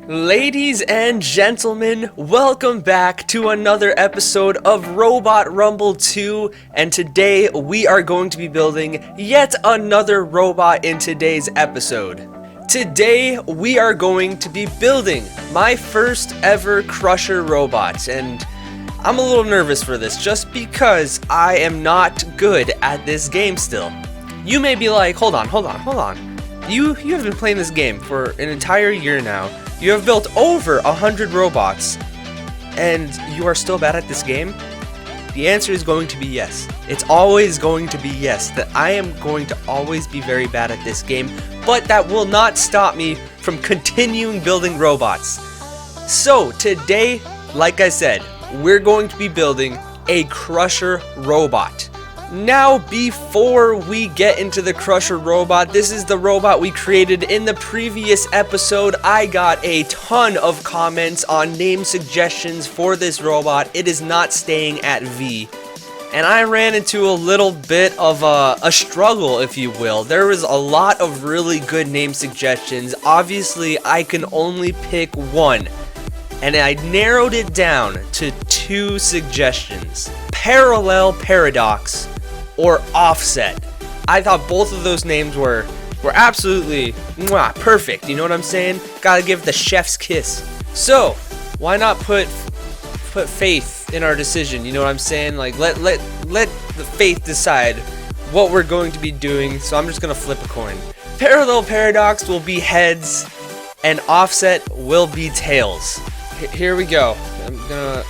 Ladies and gentlemen, welcome back to another episode of Robot Rumble 2, and today we are going to be building yet another robot in today's episode. Today we are going to be building my first ever Crusher robot, and I'm a little nervous for this just because I am not good at this game still. You may be like, hold on. You have been playing this game for an entire year now. You have built over 100 robots, and you are still bad at this game? The answer is going to be yes. It's always going to be yes, that I am going to always be very bad at this game, but that will not stop me from continuing building robots. So today, like I said, we're going to be building a Crusher robot. Now, before we get into the Crusher robot, this is the robot we created in the previous episode. I got a ton of comments on name suggestions for this robot. It is not staying at V. And I ran into a little bit of a struggle, if you will. There was a lot of really good name suggestions. Obviously, I can only pick one. And I narrowed it down to two suggestions: Parallel Paradox or Offset. I thought both of those names were absolutely perfect, you know what I'm saying? Gotta give the chef's kiss. So, why not put faith in our decision, you know what I'm saying? Like, let the faith decide what we're going to be doing, so I'm just gonna flip a coin. Parallel Paradox will be heads, and Offset will be tails. Here we go. I'm gonna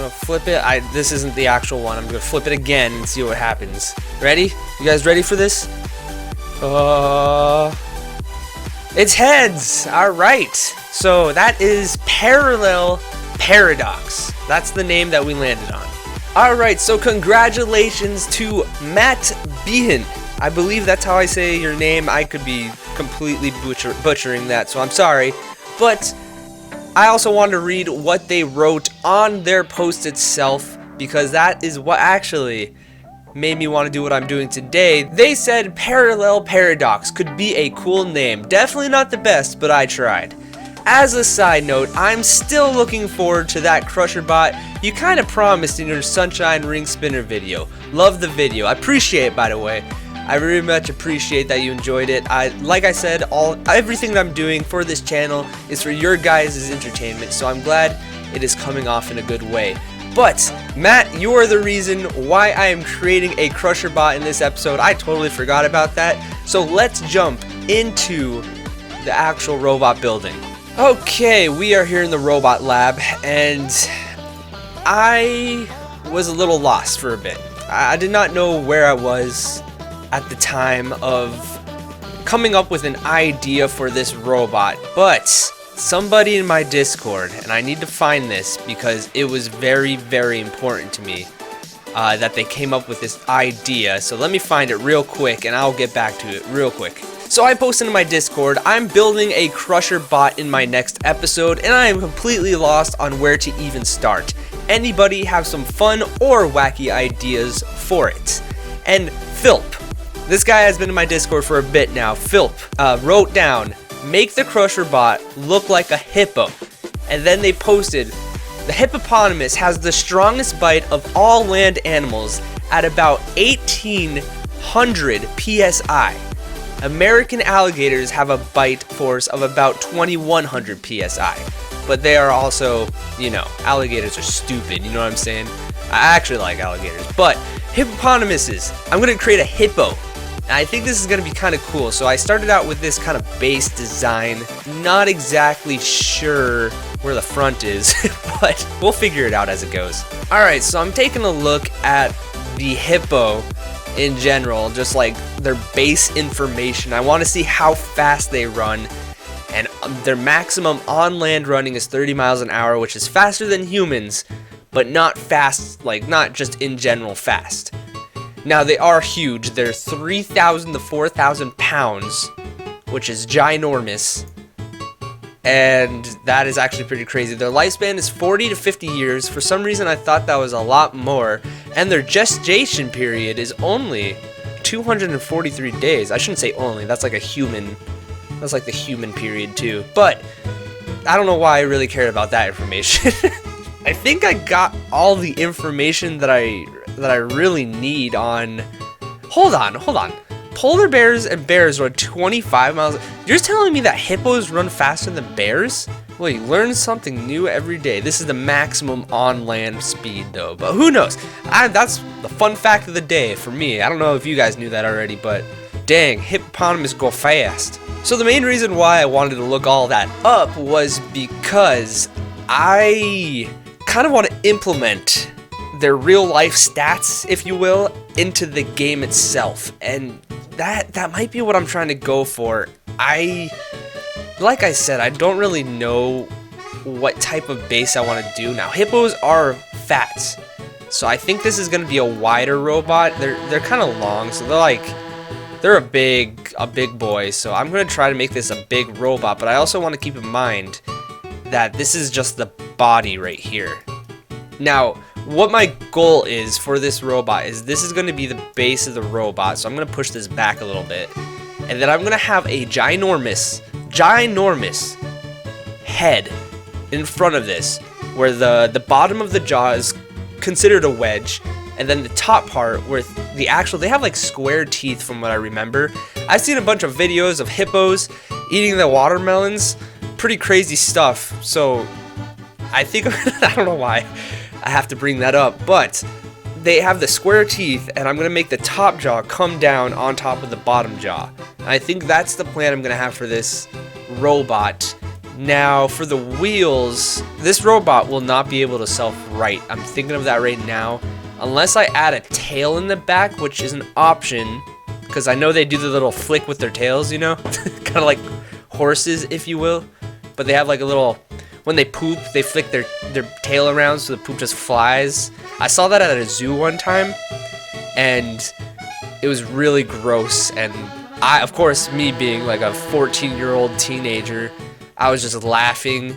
flip it. This isn't the actual one. I'm gonna flip it again and see what happens. Ready? You guys ready for this? It's heads. All right. So that is Parallel Paradox. That's the name that we landed on. All right. So congratulations to Matt Behan. I believe that's how I say your name. I could be completely butchering that, so I'm sorry. But I also wanted to read what they wrote on their post itself, because that is what actually made me want to do what I'm doing today. They said Parallel Paradox could be a cool name. Definitely not the best, but I tried. As a side note, I'm still looking forward to that Crusher bot you kind of promised in your Sunshine Ring Spinner video. Love the video. I appreciate it, by the way. I very much appreciate that you enjoyed it. Like I said, everything that I'm doing for this channel is for your guys' entertainment, so I'm glad it is coming off in a good way. But, Matt, you are the reason why I am creating a Crusher bot in this episode. I totally forgot about that. So let's jump into the actual robot building. Okay, we are here in the robot lab, and I was a little lost for a bit. I did not know where I was at the time of coming up with an idea for this robot, but somebody in my Discord, and I need to find this because it was very, very important to me that they came up with this idea. So let me find it real quick and I'll get back to it real quick. So I posted in my Discord, I'm building a Crusher bot in my next episode, and I am completely lost on where to even start. Anybody have some fun or wacky ideas for it? And Philp, this guy has been in my Discord for a bit now. Philp wrote down, make the Crusher bot look like a hippo. And then they posted, the hippopotamus has the strongest bite of all land animals at about 1800 psi. American alligators have a bite force of about 2100 psi. But they are also, you know, alligators are stupid, you know what I'm saying? I actually like alligators, but hippopotamuses, I'm going to create a hippo. And I think this is going to be kind of cool. So I started out with this kind of base design. Not exactly sure where the front is, but we'll figure it out as it goes. Alright, so I'm taking a look at the hippo in general, just like their base information. I want to see how fast they run. And their maximum on-land running is 30 miles an hour, which is faster than humans, but not fast, like not just in general fast. Now, they are huge. They're 3,000 to 4,000 pounds, which is ginormous. And that is actually pretty crazy. Their lifespan is 40 to 50 years. For some reason, I thought that was a lot more. And their gestation period is only 243 days. I shouldn't say only. That's like a human. That's like the human period, too. But I don't know why I really cared about that information. I think I got all the information that I really need on. Hold on. Polar bears and bears run 25 miles. You're telling me that hippos run faster than bears? Well, you learn something new every day. This is the maximum on-land speed, though. But who knows? That's the fun fact of the day for me. I don't know if you guys knew that already, but dang, hippopotamus go fast. So the main reason why I wanted to look all that up was because I kind of want to implement their real-life stats, if you will, into the game itself. And that might be what I'm trying to go for. Like I said, I don't really know what type of base I want to do. Now, hippos are fat, so I think this is going to be a wider robot. They're kind of long, so they're a big boy. So I'm going to try to make this a big robot, but I also want to keep in mind that this is just the body right here. Now, what my goal is for this robot is this is going to be the base of the robot, so I'm going to push this back a little bit, and then I'm going to have a ginormous head in front of this, where the bottom of the jaw is considered a wedge, and then the top part where they have like square teeth from what I remember. I've seen a bunch of videos of hippos eating the watermelons, pretty crazy stuff, so I think I don't know why I have to bring that up, but they have the square teeth, and I'm going to make the top jaw come down on top of the bottom jaw. I think that's the plan I'm going to have for this robot. Now, for the wheels, this robot will not be able to self-right. I'm thinking of that right now. Unless I add a tail in the back, which is an option, because I know they do the little flick with their tails, you know? Kind of like horses, if you will. But they have like a little... When they poop, they flick their tail around so the poop just flies. I saw that at a zoo one time, and it was really gross. And I, of course, me being like a 14-year-old teenager, I was just laughing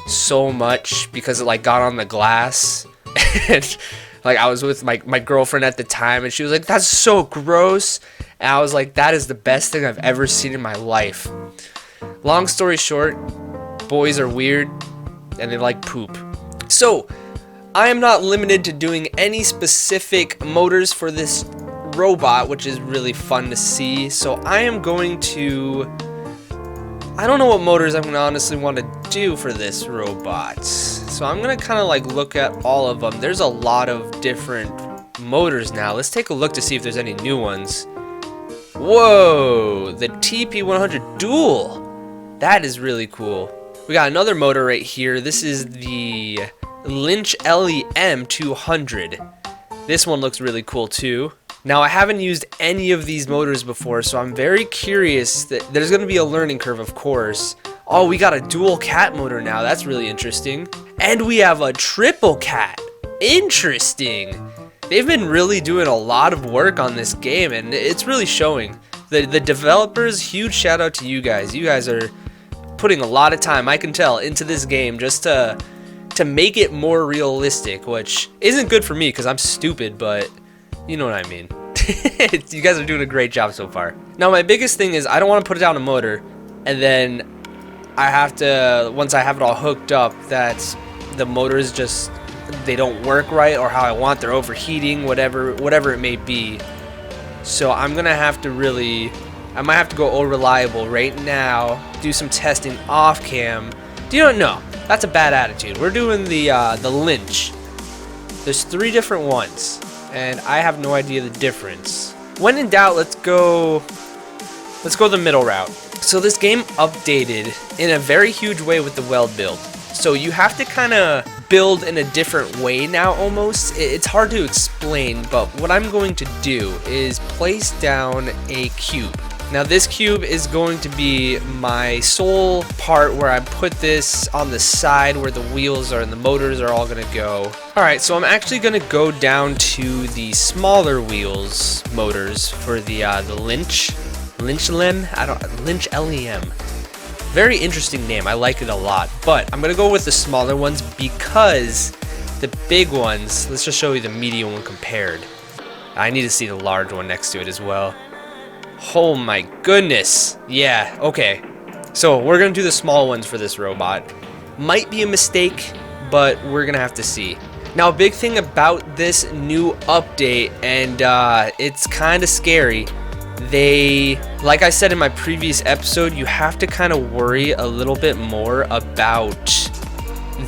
so much because it like got on the glass. And like I was with my girlfriend at the time, and she was like, "That's so gross." And I was like, "That is the best thing I've ever seen in my life." Long story short, boys are weird and they like poop. So I am not limited to doing any specific motors for this robot, which is really fun to see. So I am going to... I don't know what motors I'm going to honestly want to do for this robot. So I'm going to kind of like look at all of them. There's a lot of different motors now. Let's take a look to see if there's any new ones. Whoa, the TP100 Dual. That is really cool. We got another motor right here. This is the Lynch LEM 200. This one looks really cool too. Now, I haven't used any of these motors before, so I'm very curious. That there's going to be a learning curve, of course. Oh, we got a dual cat motor now. That's really interesting. And we have a triple cat. Interesting. They've been really doing a lot of work on this game, and it's really showing. The developers, huge shout out to you guys. You guys are putting a lot of time, I can tell, into this game just to make it more realistic, which isn't good for me because I'm stupid, but you know what I mean. You guys are doing a great job so far. Now, my biggest thing is I don't want to put down a motor and then I have to, once I have it all hooked up, that the motors just, they don't work right or how I want, they're overheating, whatever it may be. So I'm gonna have to really, I might have to go reliable right now, do some testing off cam. Do you know? That's a bad attitude. We're doing the Lynch. There's 3 different ones, and I have no idea the difference. When in doubt, let's go the middle route. So this game updated in a very huge way with the weld build. So you have to kind of build in a different way now almost. It's hard to explain, but what I'm going to do is place down a cube. Now this cube is going to be my sole part where I put this on the side where the wheels are and the motors are all going to go. Alright, so I'm actually going to go down to the smaller wheels motors for the Lynch LEM. Lynch LEM. Very interesting name. I like it a lot. But I'm going to go with the smaller ones because the big ones, let's just show you the medium one compared. I need to see the large one next to it as well. Oh my goodness. Yeah, okay. So we're gonna do the small ones for this robot. Might be a mistake, but we're gonna have to see. Now, a big thing about this new update, and it's kind of scary, like I said in my previous episode, you have to kind of worry a little bit more about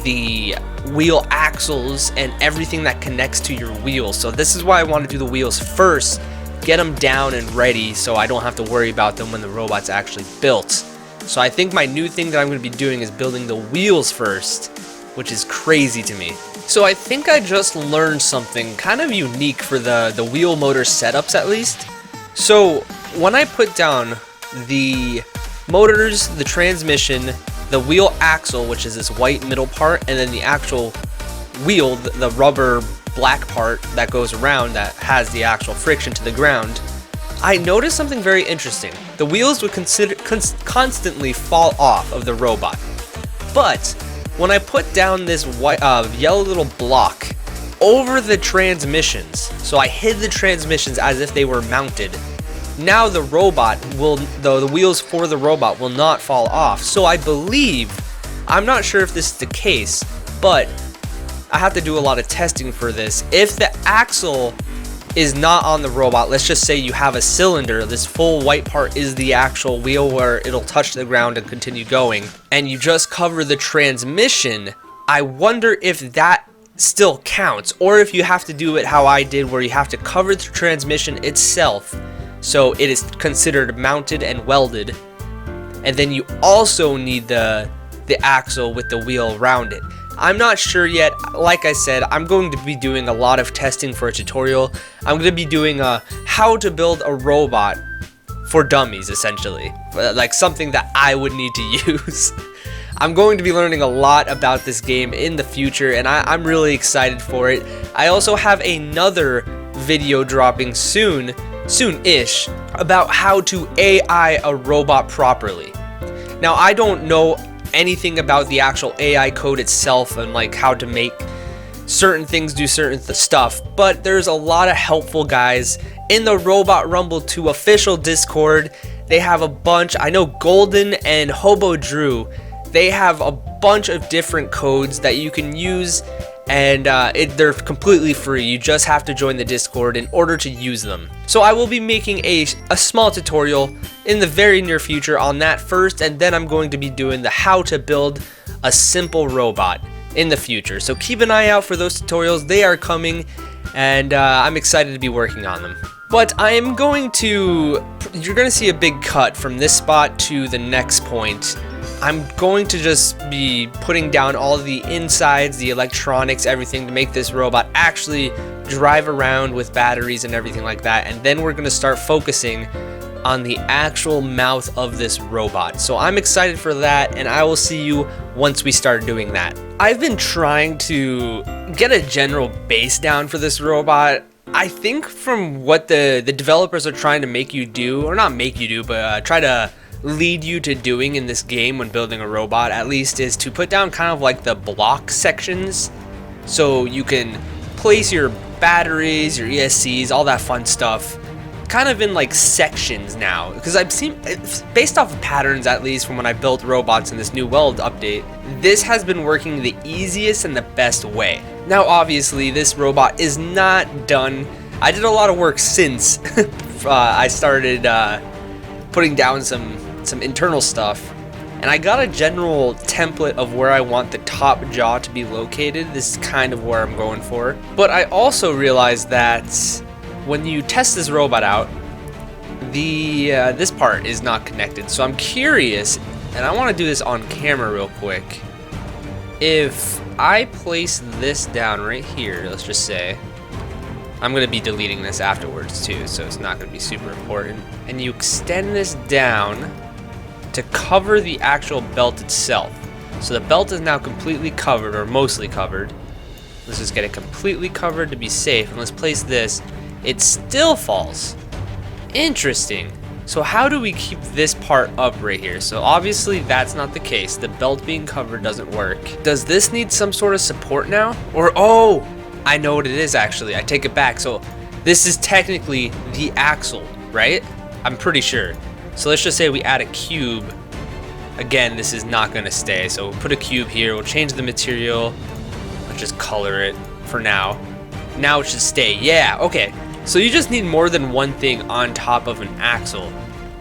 the wheel axles and everything that connects to your wheels. So this is why I want to do the wheels first, get them down and ready so I don't have to worry about them when the robot's actually built. So I think my new thing that I'm going to be doing is building the wheels first, which is crazy to me. So I think I just learned something kind of unique for the wheel motor setups, at least. So when I put down the motors, the transmission, the wheel axle, which is this white middle part, and then the actual wheel, the rubber black part that goes around that has the actual friction to the ground, I noticed something very interesting. The wheels would constantly fall off of the robot. But when I put down this white, yellow little block over the transmissions, so I hid the transmissions as if they were mounted, now the robot will, the wheels for the robot will not fall off. So I believe, I'm not sure if this is the case, but I have to do a lot of testing for this. If the axle is not on the robot, let's just say you have a cylinder, this full white part is the actual wheel where it'll touch the ground and continue going, and you just cover the transmission, I wonder if that still counts, or if you have to do it how I did, where you have to cover the transmission itself so it is considered mounted and welded, and then you also need the axle with the wheel around it. I'm not sure yet. Like I said, I'm going to be doing a lot of testing for a tutorial. I'm going to be doing a how to build a robot for dummies, essentially, like something that I would need to use. I'm going to be learning a lot about this game in the future, and I'm really excited for it. I also have another video dropping soon-ish, about how to AI a robot properly. Now, I don't know anything about the actual AI code itself and like how to make certain things do certain stuff, but there's a lot of helpful guys in the Robot Rumble 2 official Discord. They have a bunch. I know Golden and Hobo Drew, they have a bunch of different codes that you can use, and they're completely free. You just have to join the Discord in order to use them. So I will be making a small tutorial in the very near future on that first, and then I'm going to be doing the how to build a simple robot in the future. So keep an eye out for those tutorials. They are coming, and I'm excited to be working on them. But I am going to, you're going to see a big cut from this spot to the next point. I'm going to just be putting down all the insides, the electronics, everything to make this robot actually drive around with batteries and everything like that. And then we're going to start focusing on the actual mouth of this robot. So I'm excited for that, and I will see you once we start doing that. I've been trying to get a general base down for this robot. I think from what the developers are trying to make you do, or not make you do, but try to lead you to doing in this game when building a robot, at least, is to put down kind of like the block sections so you can place your batteries, your ESCs, all that fun stuff kind of in like sections now, because I've seen, based off of patterns at least from when I built robots in this new weld update, this has been working the easiest and the best way. Now obviously this robot is not done. I did a lot of work since I started putting down some internal stuff, and I got a general template of where I want the top jaw to be located. This is kind of where I'm going for. But I also realized that when you test this robot out, this part is not connected. So I'm curious, and I want to do this on camera real quick. If I place this down right here, let's just say, I'm going to be deleting this afterwards too, so it's not going to be super important. And you extend this down to cover the actual belt itself. So the belt is now completely covered, or mostly covered. Let's just get it completely covered to be safe, and let's place this. It still falls. Interesting. So how do we keep this part up right here? So obviously that's not the case. The belt being covered doesn't work. Does this need some sort of support now? Or, oh, I know what it is actually. I take it back. So this is technically the axle, right? I'm pretty sure. So let's just say we add a cube again, this is not going to stay. So we'll put a cube here. We'll change the material. Let's just color it for now. Now it should stay. Yeah, okay. So you just need more than one thing on top of an axle.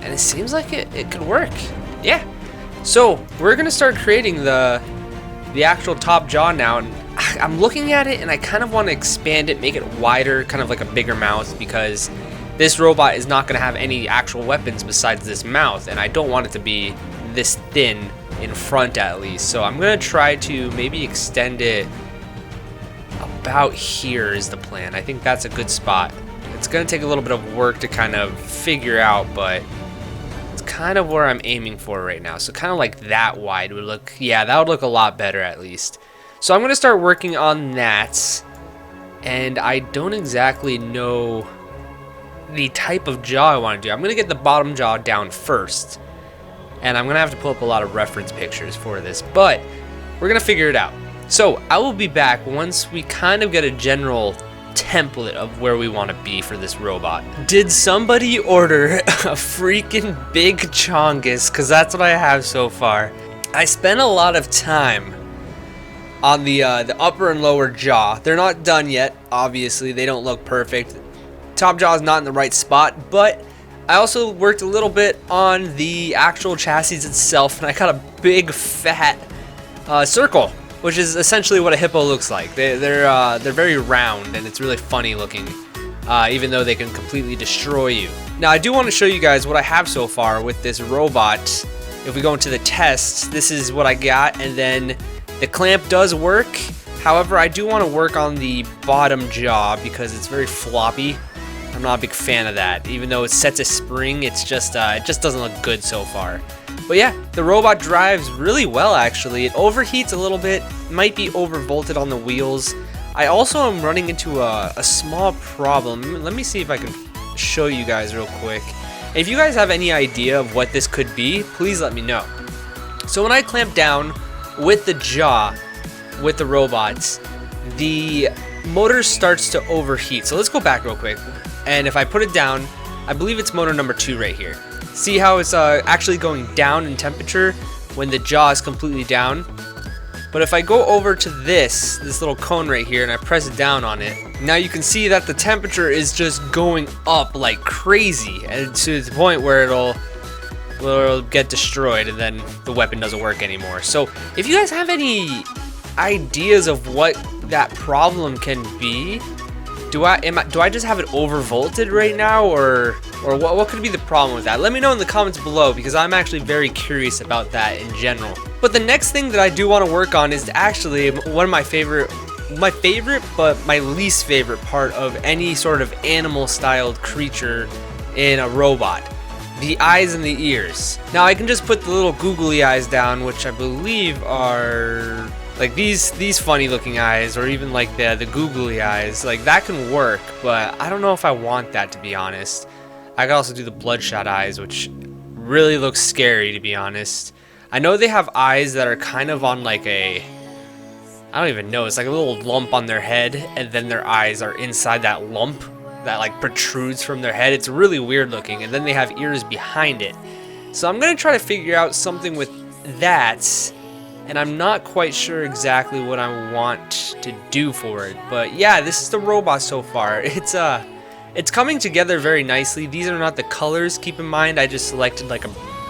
And it seems like it could work. Yeah. So we're going to start creating the actual top jaw now. And I'm looking at it and I kind of want to expand it, make it wider, kind of like a bigger mouth, because this robot is not going to have any actual weapons besides this mouth, and I don't want it to be this thin in front at least. So I'm going to try to maybe extend it about here is the plan. I think that's a good spot. It's going to take a little bit of work to kind of figure out, but it's kind of where I'm aiming for right now. So kind of like that wide would look, yeah, that would look a lot better at least. So I'm going to start working on that, and I don't exactly know the type of jaw I want to do. I'm going to get the bottom jaw down first, and I'm going to have to pull up a lot of reference pictures for this, but we're going to figure it out. So I will be back once we kind of get a general template of where we want to be for this robot. Did somebody order a freaking big chongus? Because that's what I have so far. I spent a lot of time on the upper and lower jaw. They're not done yet, obviously. They don't look perfect. Top jaw is not in the right spot, but I also worked a little bit on the actual chassis itself, and I got a big fat circle, which is essentially what a hippo looks like. They're very round, and it's really funny looking, even though they can completely destroy you. Now I do want to show you guys what I have so far with this robot. If we go into the tests, this is what I got, and then the clamp does work. However, I do want to work on the bottom jaw because it's very floppy. I'm not a big fan of that. Even though it's set to spring, it's just it just doesn't look good so far. But yeah, the robot drives really well actually. It overheats a little bit, might be overvolted on the wheels. I also am running into a small problem. Let me see if I can show you guys real quick. If you guys have any idea of what this could be, please let me know. So when I clamp down with the jaw, with the robots, the motor starts to overheat. So let's go back real quick. And if I put it down, I believe it's motor number 2 right here. See how it's actually going down in temperature when the jaw is completely down? But if I go over to this little cone right here and I press down on it, now you can see that the temperature is just going up like crazy, and to the point where it'll get destroyed and then the weapon doesn't work anymore. So if you guys have any ideas of what that problem can be, do I just have it overvolted right now, or what could be the problem with that? Let me know in the comments below, because I'm actually very curious about that in general. But the next thing that I do want to work on is actually one of my favorite but my least favorite part of any sort of animal styled creature in a robot: the eyes and the ears. Now I can just put the little googly eyes down, which I believe are like these funny looking eyes, or even like the googly eyes. Like that can work, but I don't know if I want that, to be honest. I could also do the bloodshot eyes, which really looks scary, to be honest. I know they have eyes that are kind of on like I don't even know, it's like a little lump on their head, and then their eyes are inside that lump that like protrudes from their head. It's really weird looking, and then they have ears behind it. So I'm gonna try to figure out something with that, and I'm not quite sure exactly what I want to do for it. But yeah, this is the robot so far. It's coming together very nicely. These are not the colors, keep in mind. I just selected like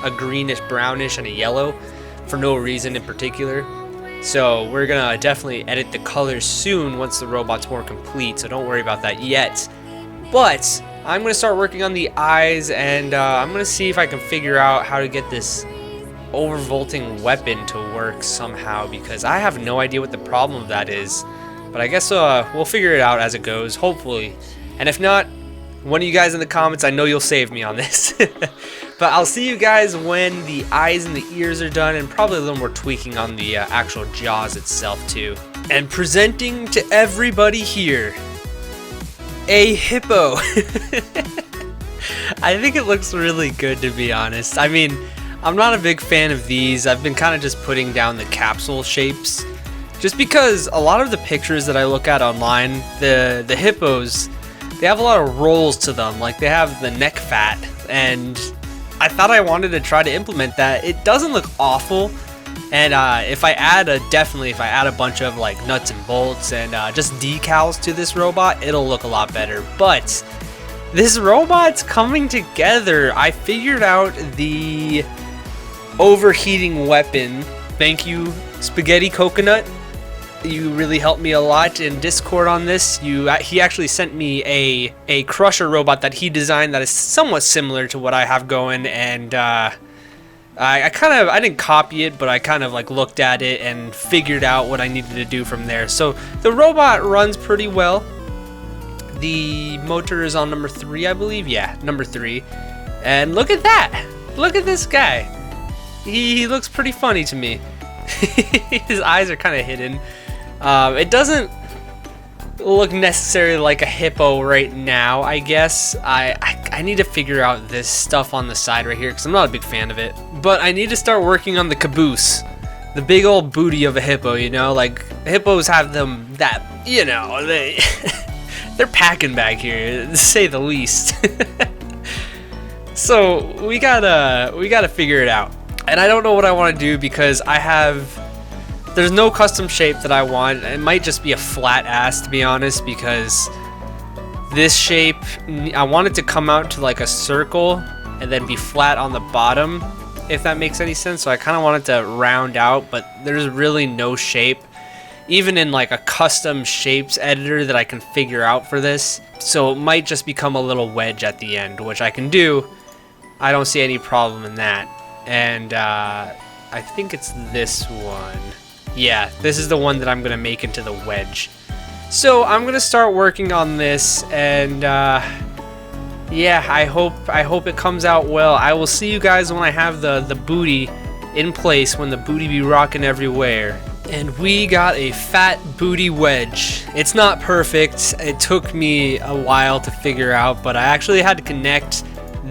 a greenish, brownish, and a yellow for no reason in particular. So we're gonna definitely edit the colors soon once the robot's more complete, so don't worry about that yet. But I'm gonna start working on the eyes, and I'm gonna see if I can figure out how to get this overvolting weapon to work somehow, because I have no idea what the problem of that is. But I guess we'll figure it out as it goes, hopefully. And if not, one of you guys in the comments, I know you'll save me on this. But I'll see you guys when the eyes and the ears are done, and probably a little more tweaking on the actual jaws itself too. And presenting to everybody here, a hippo. I think it looks really good, to be honest. I mean, I'm not a big fan of these. I've been kind of just putting down the capsule shapes, just because a lot of the pictures that I look at online, the hippos, they have a lot of rolls to them. Like they have the neck fat, and I thought I wanted to try to implement that. It doesn't look awful, and if I add a bunch of like nuts and bolts and just decals to this robot, it'll look a lot better. But this robot's coming together. I figured out the overheating weapon. Thank you, Spaghetti Coconut. You really helped me a lot in Discord on this. He actually sent me a crusher robot that he designed that is somewhat similar to what I have going, and I didn't copy it, but I kind of like looked at it and figured out what I needed to do from there. So the robot runs pretty well. The motor is on number 3, I believe. Yeah, number 3. And look at that. Look at this guy. He looks pretty funny to me. His eyes are kind of hidden. It doesn't look necessarily like a hippo right now, I guess. I need to figure out this stuff on the side right here because I'm not a big fan of it. But I need to start working on the caboose. The big old booty of a hippo, you know? Like, hippos have them that, you know, they're packing back here, to say the least. So we gotta figure it out. And I don't know what I want to do because there's no custom shape that I want. It might just be a flat ass, to be honest, because this shape, I want it to come out to like a circle and then be flat on the bottom, if that makes any sense. So I kind of want it to round out, but there's really no shape, even in like a custom shapes editor that I can figure out for this. So it might just become a little wedge at the end, which I can do. I don't see any problem in that. And I think it's this one. Yeah, this is the one that I'm gonna make into the wedge. So I'm gonna start working on this, and yeah, I hope it comes out well. I will see you guys when I have the booty in place, when the booty be rocking everywhere. And we got a fat booty wedge. It's not perfect. It took me a while to figure out, but I actually had to connect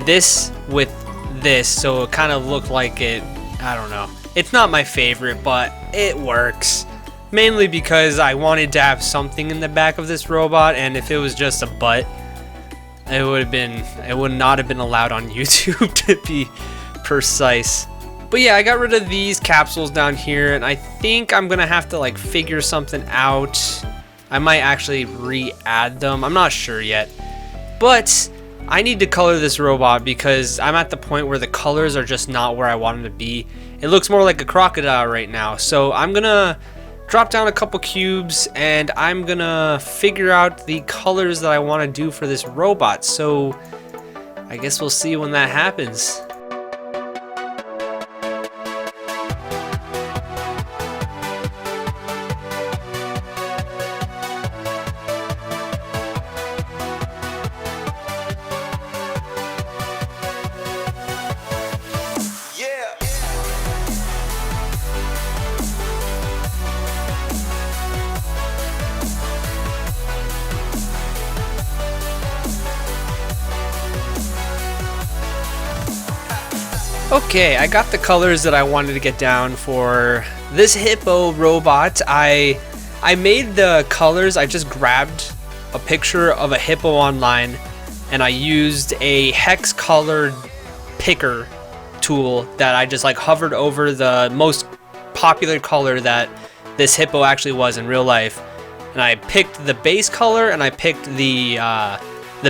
this with this, so it kind of looked like it, I don't know. It's not my favorite, but it works. Mainly because I wanted to have something in the back of this robot, and if it was just a butt, it would not have been allowed on YouTube, to be precise. But yeah, I got rid of these capsules down here, and I think I'm gonna have to like figure something out. I might actually re-add them. I'm not sure yet. But I need to color this robot because I'm at the point where the colors are just not where I want them to be. It looks more like a crocodile right now. So I'm gonna drop down a couple cubes and I'm gonna figure out the colors that I want to do for this robot. So I guess we'll see when that happens. Okay, I got the colors that I wanted to get down for this hippo robot. I made the colors, I just grabbed a picture of a hippo online and I used a hex colored picker tool that I just like hovered over the most popular color that this hippo actually was in real life. And I picked the base color and I picked the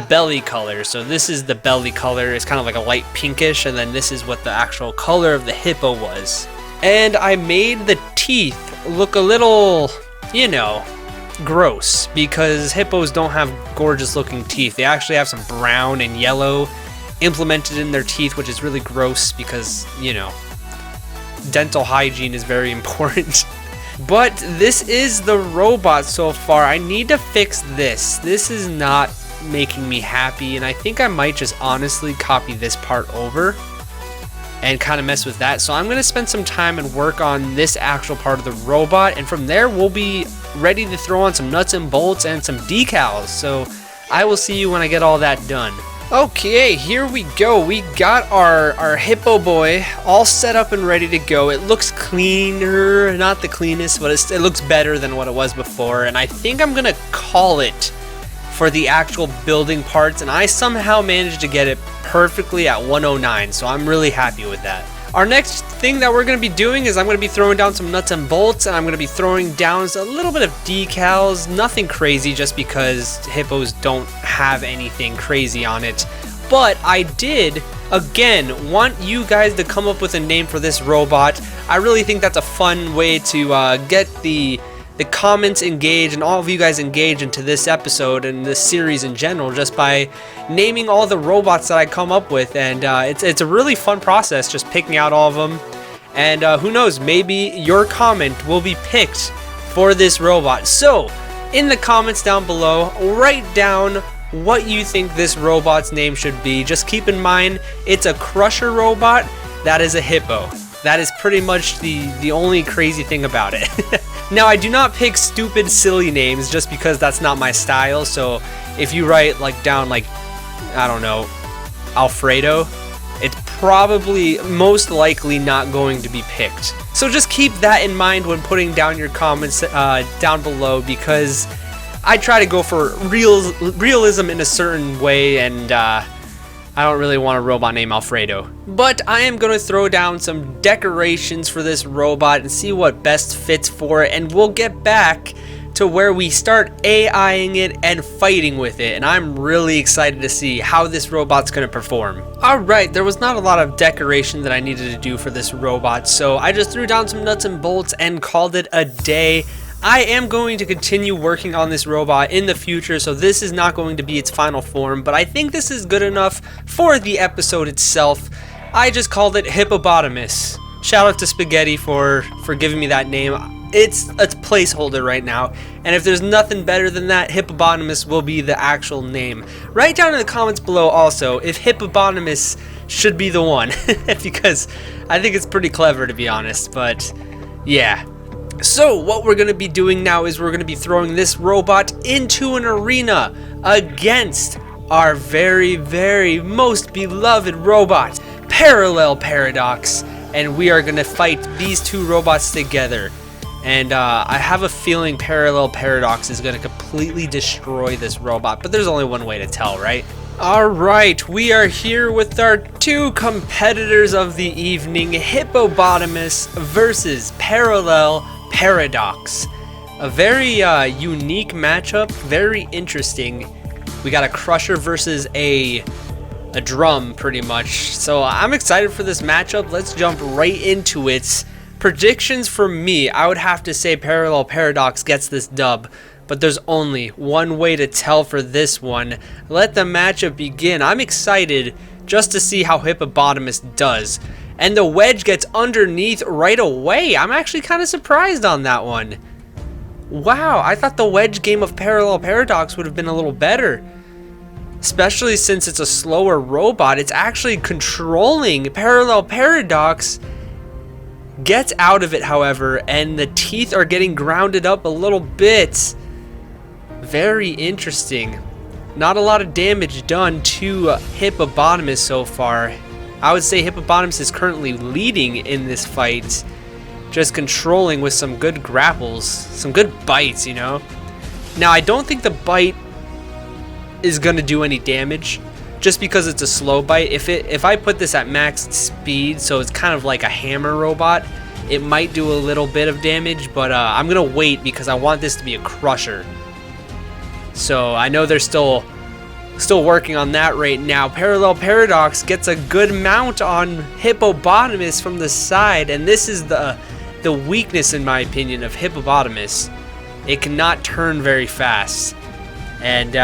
belly color. So this is the belly color. It's kind of like a light pinkish, and then this is what the actual color of the hippo was. And I made the teeth look a little, you know, gross, because hippos don't have gorgeous looking teeth. They actually have some brown and yellow implemented in their teeth, which is really gross because, you know, dental hygiene is very important. But this is the robot so far. I need to fix this. This is not making me happy, and I think I might just honestly copy this part over and kind of mess with that. So I'm going to spend some time and work on this actual part of the robot, and from there we'll be ready to throw on some nuts and bolts and some decals. So I will see you when I get all that done. Okay, here we go. We got our hippo boy all set up and ready to go. It looks cleaner, not the cleanest, but it looks better than what it was before, and I think I'm gonna call it for the actual building parts, and I somehow managed to get it perfectly at 109, so I'm really happy with that. Our next thing that we're going to be doing is I'm going to be throwing down some nuts and bolts, and I'm going to be throwing down a little bit of decals, nothing crazy just because hippos don't have anything crazy on it. But I did, again, want you guys to come up with a name for this robot. I really think that's a fun way to get the comments engaged and all of you guys engaged into this episode and this series in general, just by naming all the robots that I come up with. And it's a really fun process just picking out all of them. And who knows, maybe your comment will be picked for this robot. So in the comments down below, write down what you think this robot's name should be. Just keep in mind, it's a crusher robot that is a hippo. That is pretty much the only crazy thing about it. Now, I do not pick stupid, silly names just because that's not my style. So if you write down I don't know, Alfredo, it's probably most likely not going to be picked. So just keep that in mind when putting down your comments down below, because I try to go for realism in a certain way, and I don't really want a robot named Alfredo. But I am going to throw down some decorations for this robot and see what best fits for it, and we'll get back to where we start AIing it and fighting with it, and I'm really excited to see how this robot's going to perform. Alright, there was not a lot of decoration that I needed to do for this robot, so I just threw down some nuts and bolts and called it a day. I am going to continue working on this robot in the future, so this is not going to be its final form, but I think this is good enough for the episode itself. I just called it Hippopotamus. Shout out to Spaghetti for giving me that name. It's a placeholder right now, and if there's nothing better than that, Hippopotamus will be the actual name. Write down in the comments below also if Hippopotamus should be the one, because I think it's pretty clever, to be honest, but yeah. So what we're going to be doing now is we're going to be throwing this robot into an arena against our very, very most beloved robot, Parallel Paradox, and we are going to fight these two robots together. And I have a feeling Parallel Paradox is going to completely destroy this robot, but there's only one way to tell, right? Alright, we are here with our two competitors of the evening, Hippopotamus versus Parallel Paradox. A very unique matchup, very interesting. We got a crusher versus a drum, pretty much. So I'm excited for this matchup. Let's jump right into it. Predictions for me, I would have to say Parallel Paradox gets this dub, but there's only one way to tell for this one. Let the matchup begin. I'm excited just to see how Hippopotamus does. And the wedge gets underneath right away. I'm actually kind of surprised on that one. Wow, I thought the wedge game of Parallel Paradox would have been a little better. Especially since it's a slower robot. It's actually controlling Parallel Paradox. Gets out of it, however, and the teeth are getting grounded up a little bit. Very interesting. Not a lot of damage done to Hippopotamus so far. I would say Hippopotamus is currently leading in this fight, just controlling with some good grapples, some good bites, you know. Now, I don't think the bite is going to do any damage, just because it's a slow bite. If I put this at max speed, so it's kind of like a hammer robot, it might do a little bit of damage, but I'm going to wait because I want this to be a crusher. So I know they're still working on that right now. Parallel Paradox gets a good mount on Hippopotamus from the side, and this is the weakness, in my opinion, of Hippopotamus. It cannot turn very fast, and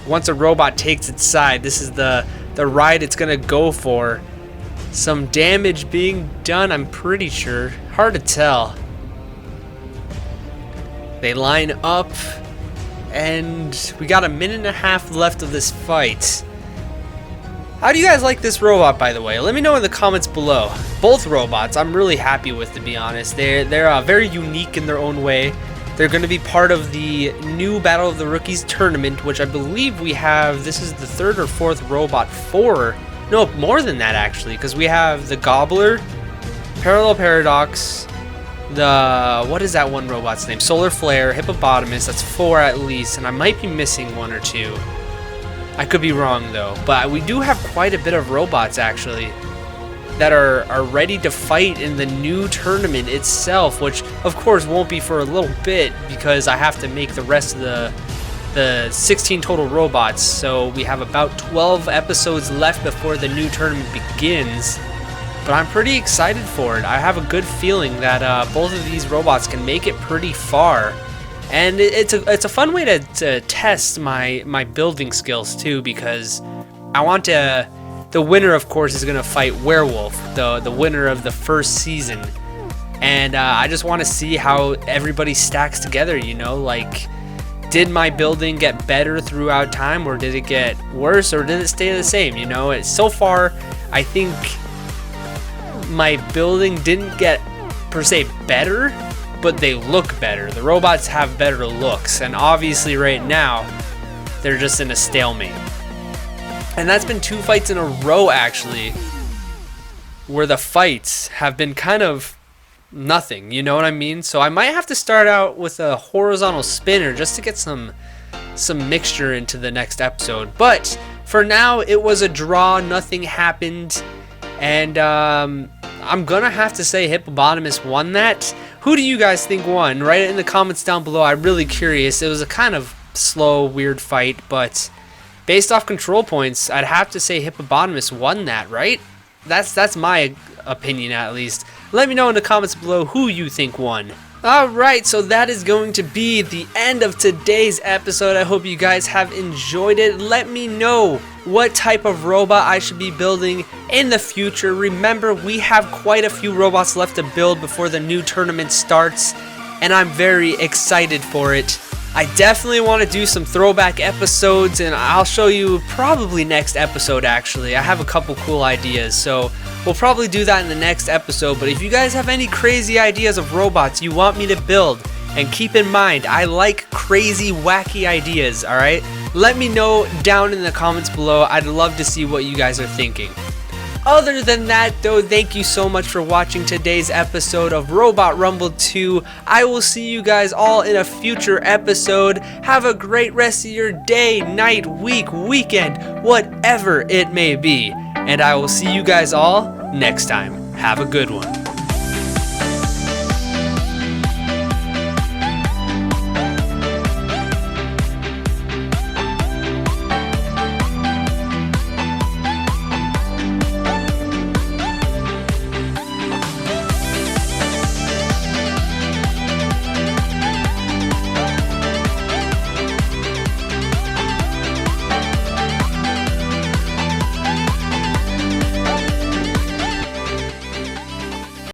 once a robot takes its side, this is the ride it's gonna go for. Some damage being done, I'm pretty sure. Hard to tell. They line up, and we got a minute and a half left of this fight. How do you guys like this robot, by the way? Let me know in the comments below. Both robots I'm really happy with, to be honest. They're very unique in their own way. They're going to be part of the new Battle of the Rookies tournament, which I believe we have. This is the third or fourth robot for. No, more than that, actually, because we have the Gobbler, Parallel Paradox, what is that one robot's name? Solar Flare, Hippopotamus, that's 4 at least, and I might be missing 1 or 2. I could be wrong though, but we do have quite a bit of robots actually that are ready to fight in the new tournament itself, which of course won't be for a little bit because I have to make the rest of the 16 total robots, so we have about 12 episodes left before the new tournament begins. But I'm pretty excited for it. I have a good feeling that both of these robots can make it pretty far, and it's a fun way to test my building skills too, because I want to. The winner, of course, is gonna fight Werewolf, the winner of the first season, and I just want to see how everybody stacks together. You know, like, did my building get better throughout time, or did it get worse, or did it stay the same? You know, so far, I think my building didn't get per se better, but they look better. The robots have better looks, and obviously right now they're just in a stalemate. And that's been 2 fights in a row actually, where the fights have been kind of nothing, you know what I mean? So I might have to start out with a horizontal spinner just to get some mixture into the next episode. But for now, it was a draw, nothing happened, and I'm gonna have to say Hippopotamus won that. Who do you guys think won? Write it in the comments down below. I'm really curious. It was a kind of slow, weird fight, but based off control points, I'd have to say Hippopotamus won that, right? That's my opinion at least. Let me know in the comments below who you think won. Alright, so that is going to be the end of today's episode. I hope you guys have enjoyed it. Let me know what type of robot I should be building in the future. Remember, we have quite a few robots left to build before the new tournament starts, and I'm very excited for it. I definitely want to do some throwback episodes, and I'll show you probably next episode actually. I have a couple cool ideas, so we'll probably do that in the next episode. But if you guys have any crazy ideas of robots you want me to build, and keep in mind, I like crazy, wacky ideas, alright? Let me know down in the comments below. I'd love to see what you guys are thinking. Other than that though, thank you so much for watching today's episode of Robot Rumble 2. I will see you guys all in a future episode. Have a great rest of your day, night, week, weekend, whatever it may be. And I will see you guys all next time. Have a good one.